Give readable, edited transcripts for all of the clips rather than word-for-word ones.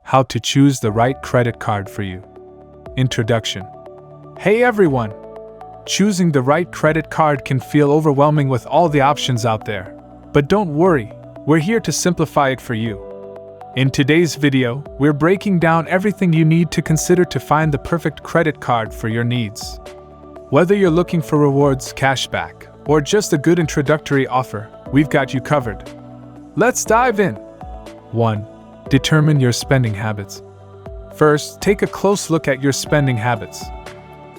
How to choose the right credit card for you. Introduction. Hey everyone! Choosing the right credit card can feel overwhelming with all the options out there. But don't worry, we're here to simplify it for you. In today's video, we're breaking down everything you need to consider to find the perfect credit card for your needs. Whether you're looking for rewards, cashback, or just a good introductory offer, we've got you covered. Let's dive in. 1. Determine your spending habits. First, take a close look at your spending habits.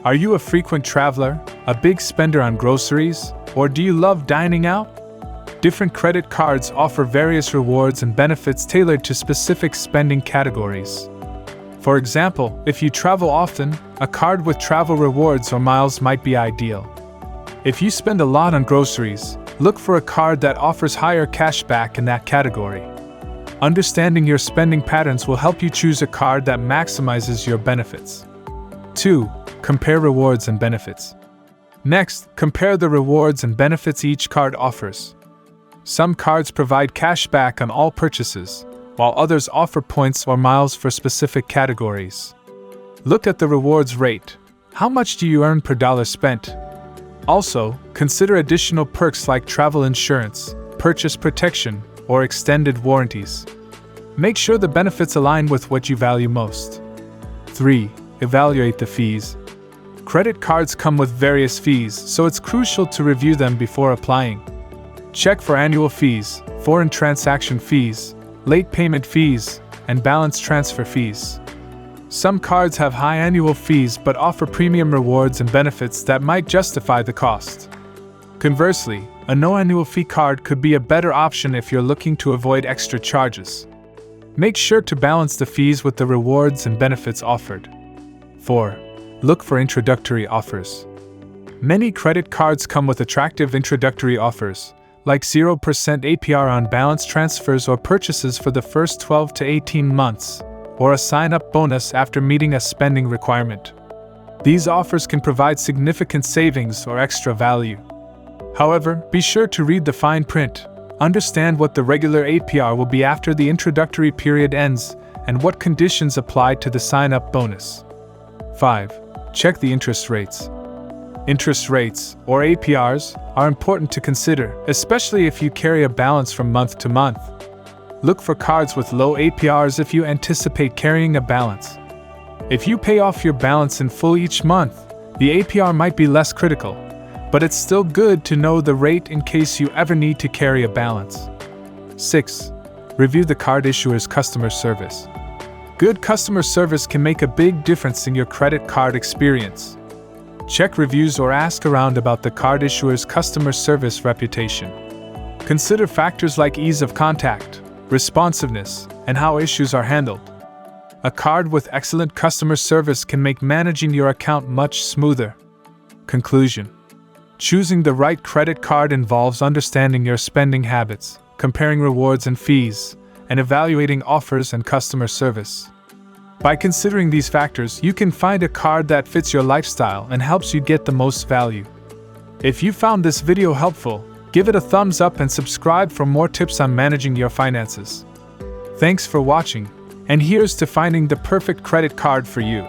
Are you a frequent traveler, a big spender on groceries, or do you love dining out? Different credit cards offer various rewards and benefits tailored to specific spending categories. For example, if you travel often, a card with travel rewards or miles might be ideal. If you spend a lot on groceries, look for a card that offers higher cashback in that category. Understanding your spending patterns will help you choose a card that maximizes your benefits. 2. Compare rewards and benefits. Next, compare the rewards and benefits each card offers. Some cards provide cashback on all purchases, while others offer points or miles for specific categories. Look at the rewards rate. How much do you earn per dollar spent? Also, consider additional perks like travel insurance, purchase protection, or extended warranties. Make sure the benefits align with what you value most. 3. Evaluate the fees. Credit cards come with various fees, so it's crucial to review them before applying. Check for annual fees, foreign transaction fees, late payment fees, and balance transfer fees. Some cards have high annual fees but offer premium rewards and benefits that might justify the cost. Conversely, a no annual fee card could be a better option if you're looking to avoid extra charges. Make sure to balance the fees with the rewards and benefits offered. 4. Look for introductory offers. Many credit cards come with attractive introductory offers, like 0% APR on balance transfers or purchases for the first 12 to 18 months, or a sign-up bonus after meeting a spending requirement. These offers can provide significant savings or extra value. However, be sure to read the fine print, understand what the regular APR will be after the introductory period ends, and what conditions apply to the sign-up bonus. 5. Check the interest rates. Interest rates, or APRs, are important to consider, especially if you carry a balance from month to month. Look for cards with low APRs if you anticipate carrying a balance. If you pay off your balance in full each month, the APR might be less critical, but it's still good to know the rate in case you ever need to carry a balance. 6. Review the card issuer's customer service. Good customer service can make a big difference in your credit card experience. Check reviews or ask around about the card issuer's customer service reputation. Consider factors like ease of contact, responsiveness, and how issues are handled. A card with excellent customer service can make managing your account much smoother. Conclusion. Choosing the right credit card involves understanding your spending habits, comparing rewards and fees, and evaluating offers and customer service. By considering these factors, you can find a card that fits your lifestyle and helps you get the most value. If you found this video helpful, give it a thumbs up and subscribe for more tips on managing your finances. Thanks for watching, and here's to finding the perfect credit card for you.